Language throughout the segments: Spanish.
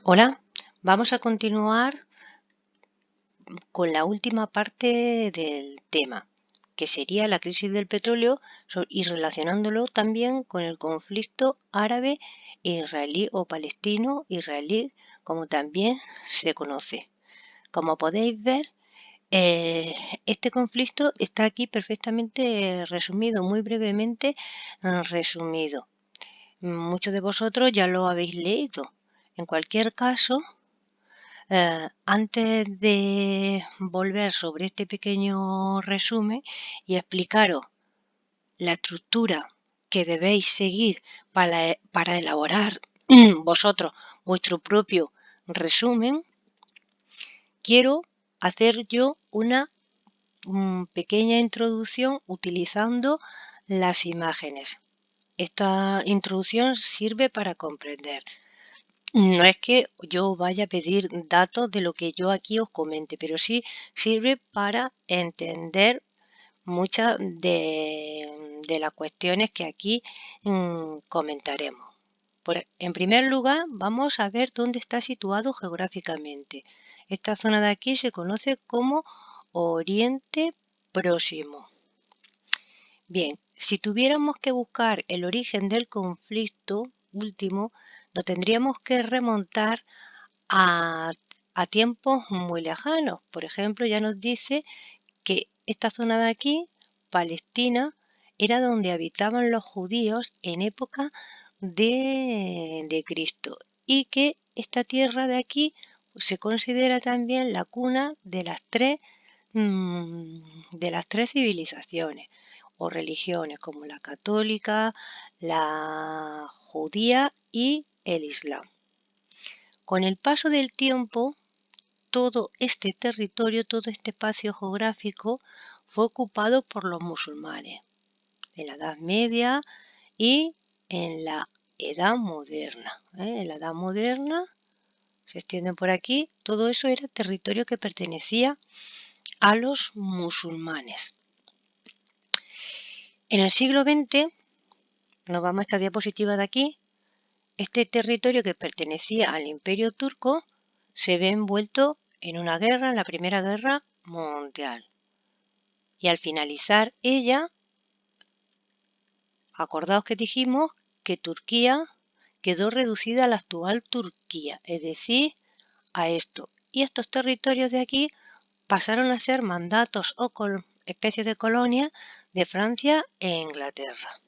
Hola, vamos a continuar con la última parte del tema, que sería la crisis del petróleo y relacionándolo también con el conflicto árabe-israelí o palestino-israelí, como también se conoce. Como podéis ver, este conflicto está aquí perfectamente resumido, muy brevemente resumido. Muchos de vosotros ya lo habéis leído. En cualquier caso, antes de volver sobre este pequeño resumen y explicaros la estructura que debéis seguir para elaborar vosotros vuestro propio resumen, quiero hacer yo una pequeña introducción utilizando las imágenes. Esta introducción sirve para comprender. No es que yo vaya a pedir datos de lo que yo aquí os comente, pero sí sirve para entender muchas de las cuestiones que aquí comentaremos. En primer lugar, vamos a ver dónde está situado geográficamente. Esta zona de aquí se conoce como Oriente Próximo. Bien, si tuviéramos que buscar el origen del conflicto último, lo tendríamos que remontar a, a tiempos muy lejanos. Por ejemplo, ya nos dice que esta zona de aquí, Palestina, era donde habitaban los judíos en época de Cristo y que esta tierra de aquí se considera también la cuna de las tres civilizaciones o religiones como la católica, la judía y el islam. Con el paso del tiempo, todo este territorio, todo este espacio geográfico fue ocupado por los musulmanes en la Edad Media y en la Edad Moderna. En la Edad Moderna se extienden por aquí, todo eso era territorio que pertenecía a los musulmanes. En el siglo XX, nos vamos a esta diapositiva de aquí, este territorio que pertenecía al Imperio Turco se ve envuelto en una guerra, en la Primera Guerra Mundial. Y al finalizar ella, acordaos que dijimos que Turquía quedó reducida a la actual Turquía, es decir, a esto. Y estos territorios de aquí pasaron a ser mandatos o especies de colonias de Francia e Inglaterra.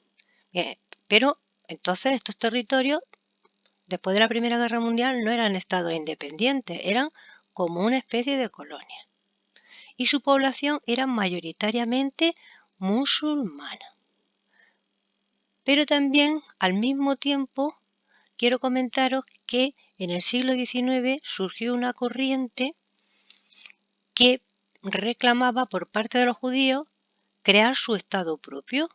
Bien, pero entonces estos territorios, después de la Primera Guerra Mundial, no eran estados independientes, eran como una especie de colonia. Y su población era mayoritariamente musulmana. Pero también, al mismo tiempo, quiero comentaros que en el siglo XIX surgió una corriente que reclamaba por parte de los judíos crear su estado propio,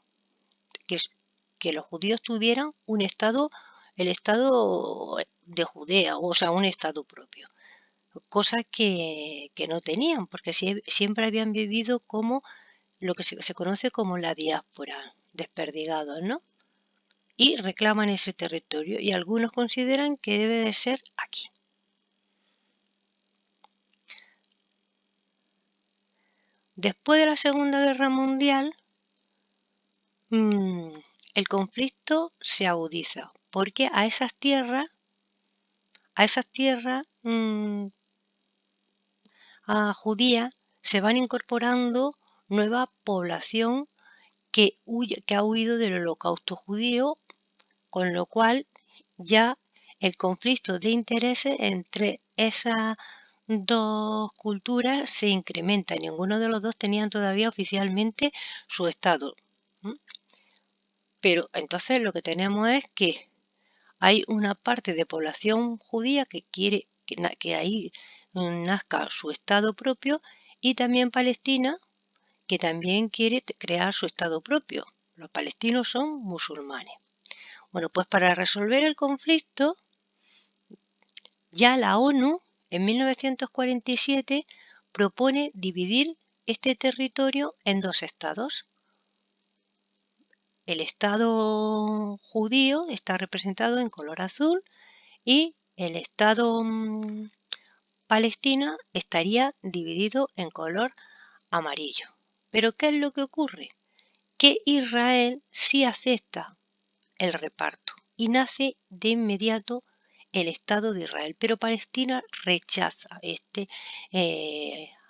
que los judíos tuvieran un estado, el estado de Judea, o sea, un estado propio, cosa que no tenían, porque siempre habían vivido como lo que se conoce como la diáspora, desperdigados, ¿no? Y reclaman ese territorio y algunos consideran que debe de ser aquí. Después de la Segunda Guerra Mundial, el conflicto se agudiza porque a esas tierras judías se van incorporando nueva población que ha huido del holocausto judío, con lo cual ya el conflicto de intereses entre esas dos culturas se incrementa. Ninguno de los dos tenían todavía oficialmente su estado. Pero entonces lo que tenemos es que hay una parte de población judía que quiere que ahí nazca su estado propio y también Palestina que también quiere crear su estado propio. Los palestinos son musulmanes. Bueno, pues para resolver el conflicto, ya la ONU en 1947 propone dividir este territorio en dos estados. El estado judío está representado en color azul y el Estado Palestina estaría dividido en color amarillo. Pero ¿qué es lo que ocurre? Que Israel sí acepta el reparto y nace de inmediato el Estado de Israel, pero Palestina rechaza este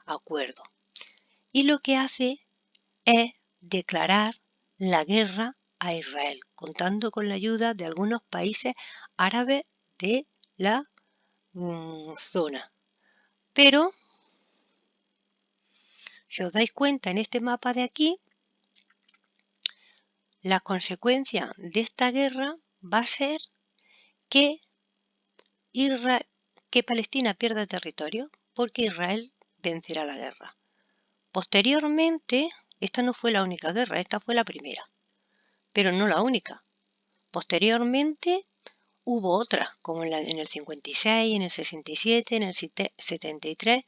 acuerdo y lo que hace es declarar la guerra a Israel, contando con la ayuda de algunos países árabes de la zona. Pero, si os dais cuenta en este mapa de aquí, la consecuencia de esta guerra va a ser que Palestina pierda territorio porque Israel vencerá la guerra. Posteriormente, esta no fue la única guerra, esta fue la primera, pero no la única. Posteriormente hubo otras, como en el 56, en el 67, en el 73,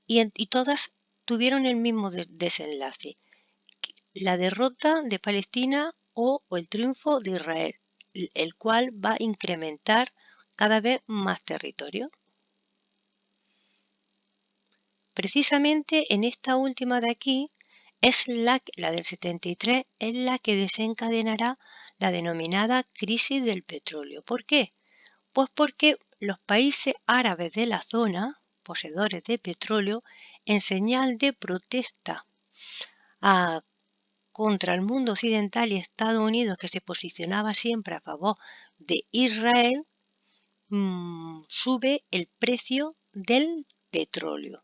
y todas tuvieron el mismo desenlace: la derrota de Palestina o el triunfo de Israel, el cual va a incrementar cada vez más territorio. Precisamente en esta última de aquí, la del 73, es la que desencadenará la denominada crisis del petróleo. ¿Por qué? Pues porque los países árabes de la zona, poseedores de petróleo, en señal de protesta contra el mundo occidental y Estados Unidos, que se posicionaba siempre a favor de Israel, sube el precio del petróleo,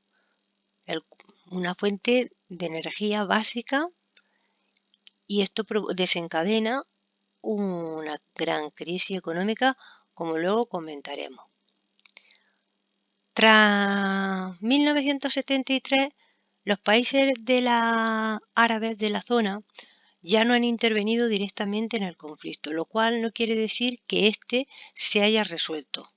una fuente de energía básica, y esto desencadena una gran crisis económica, como luego comentaremos. Tras 1973, los países árabes de la zona ya no han intervenido directamente en el conflicto, lo cual no quiere decir que éste se haya resuelto.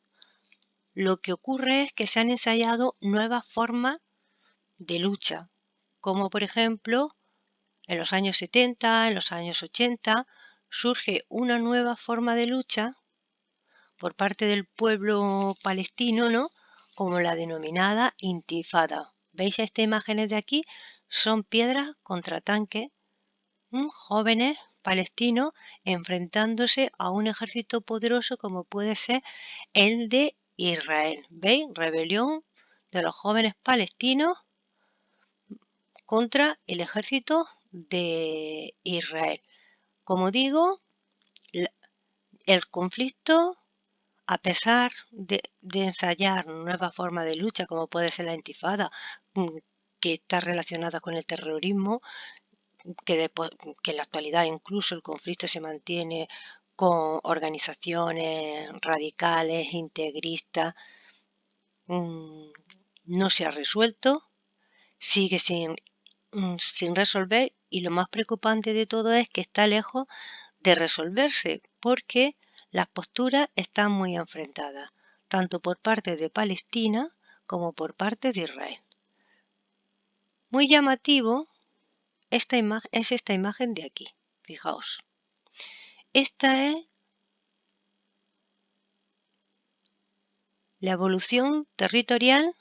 Lo que ocurre es que se han ensayado nuevas formas de lucha, como por ejemplo en los años 70, en los años 80, surge una nueva forma de lucha por parte del pueblo palestino, ¿no?, como la denominada intifada. ¿Veis estas imágenes de aquí? Son piedras contra tanques, jóvenes palestinos enfrentándose a un ejército poderoso como puede ser el de Israel. ¿Veis? Rebelión de los jóvenes palestinos contra el ejército de Israel. Como digo, el conflicto, a pesar de ensayar nuevas formas de lucha, como puede ser la intifada, que está relacionada con el terrorismo, que en la actualidad incluso el conflicto se mantiene con organizaciones radicales, integristas, no se ha resuelto, sigue sin resolver, y lo más preocupante de todo es que está lejos de resolverse porque las posturas están muy enfrentadas, tanto por parte de Palestina como por parte de Israel. Muy llamativo es esta imagen de aquí, fijaos. Esta es la evolución territorial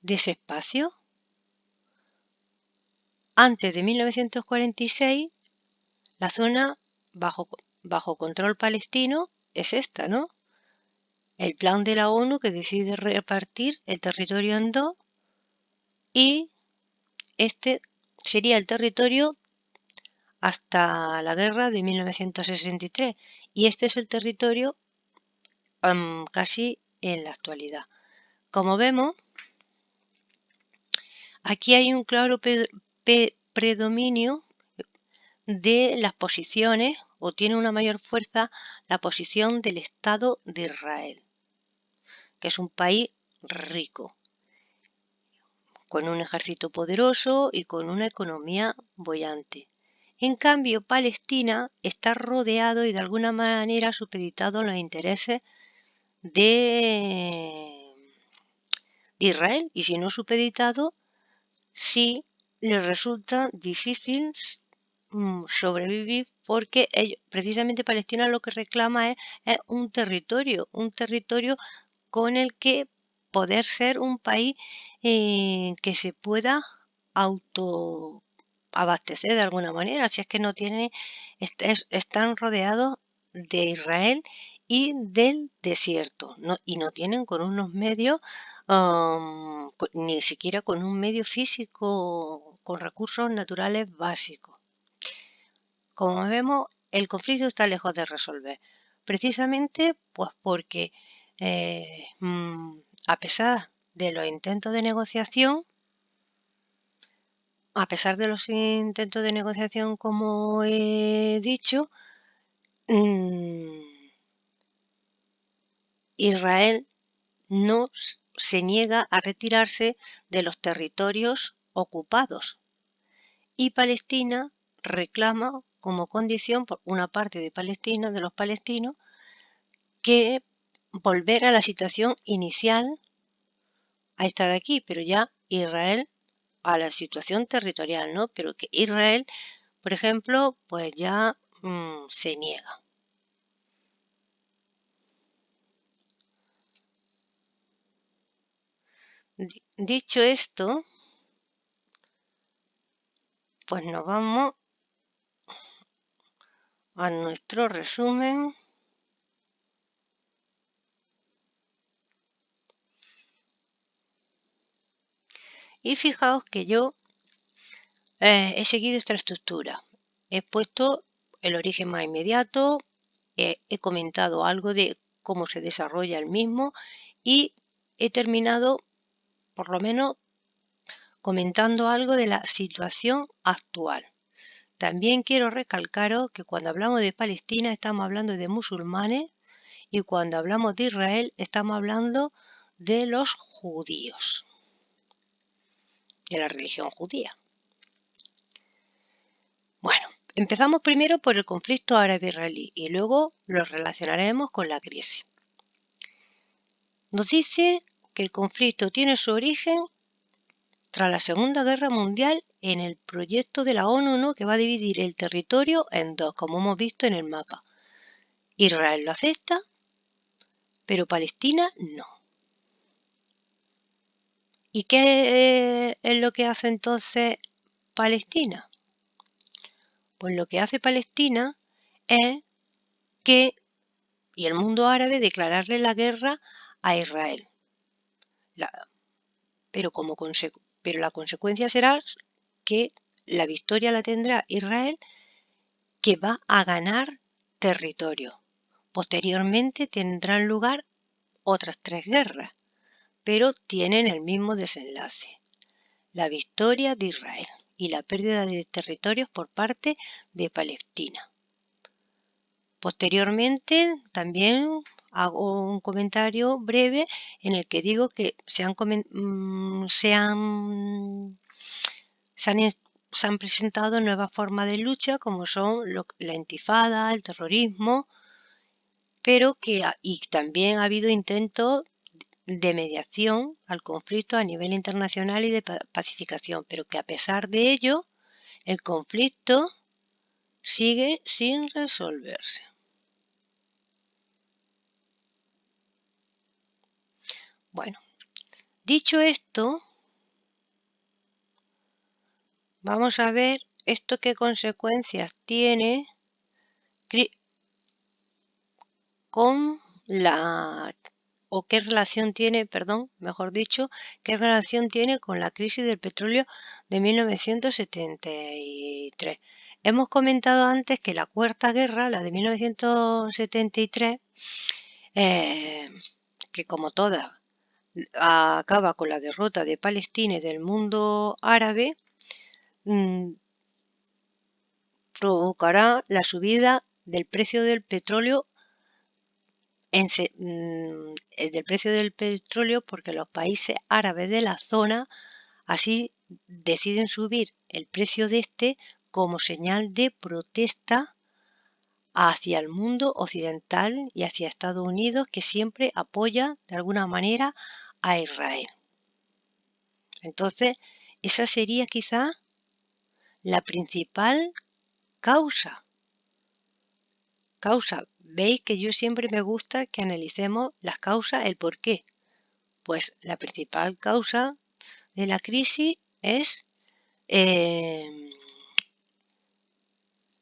de ese espacio. Antes de 1946, la zona bajo control palestino es esta, ¿no? El plan de la ONU que decide repartir el territorio en dos, y este sería el territorio hasta la guerra de 1963, y este es el territorio casi en la actualidad. Como vemos, aquí hay un claro predominio de las posiciones, o tiene una mayor fuerza la posición del Estado de Israel, que es un país rico, con un ejército poderoso y con una economía boyante. En cambio, Palestina está rodeado y de alguna manera supeditado a los intereses de Israel, y si no supeditado, sí le resulta difícil sobrevivir porque precisamente Palestina lo que reclama es un territorio con el que poder ser un país que se pueda autoabastecer de alguna manera, si es que no tiene, están rodeados de Israel y del desierto, y no tienen con unos medios, ni siquiera con un medio físico, con recursos naturales básicos. Como vemos, el conflicto está lejos de resolver, precisamente pues porque a pesar de los intentos de negociación, como he dicho, Israel no se niega a retirarse de los territorios ocupados y Palestina reclama como condición por una parte de Palestina, de los palestinos, que volver a la situación inicial a esta de aquí, pero ya Israel a la situación territorial, ¿no? Pero que Israel, por ejemplo, pues ya se niega. Dicho esto, pues nos vamos a nuestro resumen. Y fijaos que yo he seguido esta estructura. He puesto el origen más inmediato, he comentado algo de cómo se desarrolla el mismo y he terminado, por lo menos, comentando algo de la situación actual. También quiero recalcaros que cuando hablamos de Palestina estamos hablando de musulmanes y cuando hablamos de Israel estamos hablando de los judíos, de la religión judía. Bueno, empezamos primero por el conflicto árabe-israelí y luego lo relacionaremos con la crisis. Nos dice que el conflicto tiene su origen tras la Segunda Guerra Mundial en el proyecto de la ONU, ¿no?, que va a dividir el territorio en dos, como hemos visto en el mapa. Israel lo acepta, pero Palestina no. ¿Y qué es lo que hace entonces Palestina? Pues lo que hace Palestina es y el mundo árabe declararle la guerra a Israel. Pero la consecuencia será que la victoria la tendrá Israel, que va a ganar territorio. Posteriormente tendrán lugar otras 3 guerras, pero tienen el mismo desenlace: la victoria de Israel y la pérdida de territorios por parte de Palestina. Posteriormente también hago un comentario breve en el que digo que se han presentado nuevas formas de lucha, como son la intifada, el terrorismo, pero y también ha habido intentos de mediación al conflicto a nivel internacional y de pacificación, pero que a pesar de ello, el conflicto sigue sin resolverse. Bueno, dicho esto, vamos a ver esto qué consecuencias tiene con qué relación tiene, qué relación tiene con la crisis del petróleo de 1973. Hemos comentado antes que la Cuarta Guerra, la de 1973, que como todas acaba con la derrota de Palestina y del mundo árabe, provocará la subida del precio del petróleo porque los países árabes de la zona así deciden subir el precio de este como señal de protesta hacia el mundo occidental y hacia Estados Unidos, que siempre apoya de alguna manera a Israel. Entonces, esa sería quizá la principal causa Causa. Veis que yo siempre me gusta que analicemos las causas, el por qué. Pues la principal causa de la crisis es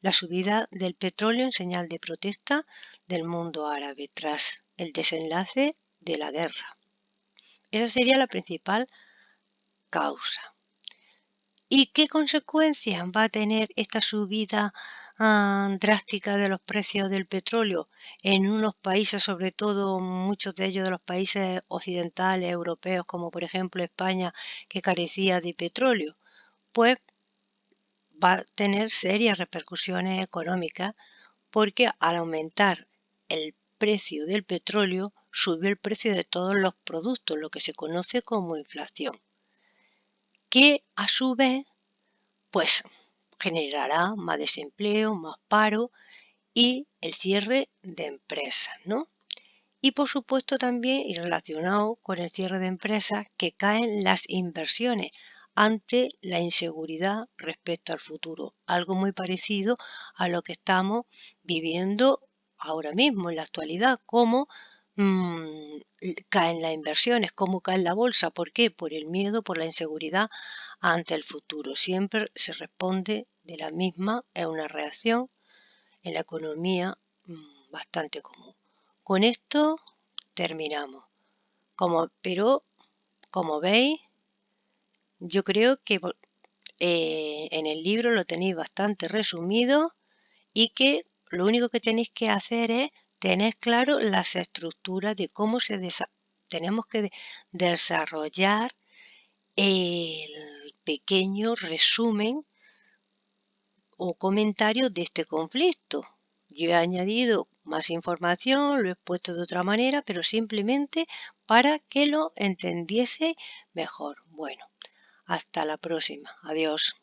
la subida del petróleo en señal de protesta del mundo árabe tras el desenlace de la guerra. Esa sería la principal causa. ¿Y qué consecuencias va a tener esta subida drástica de los precios del petróleo en unos países, sobre todo muchos de ellos de los países occidentales, europeos, como por ejemplo España, que carecía de petróleo? Pues va a tener serias repercusiones económicas porque al aumentar el precio del petróleo sube el precio de todos los productos, lo que se conoce como inflación, que a su vez pues generará más desempleo, más paro y el cierre de empresas, ¿no? Y por supuesto también, y relacionado con el cierre de empresas, que caen las inversiones ante la inseguridad respecto al futuro. Algo muy parecido a lo que estamos viviendo ahora mismo, en la actualidad, cómo caen las inversiones, cómo cae la bolsa. ¿Por qué? Por el miedo, por la inseguridad ante el futuro. Siempre se responde de la misma, es una reacción en la economía bastante común. Con esto terminamos. Pero, como veis, yo creo que en el libro lo tenéis bastante resumido y que lo único que tenéis que hacer es tener claro las estructuras de cómo tenemos que desarrollar el pequeño resumen o comentario de este conflicto. Yo he añadido más información, lo he puesto de otra manera, pero simplemente para que lo entendiese mejor. Bueno, hasta la próxima. Adiós.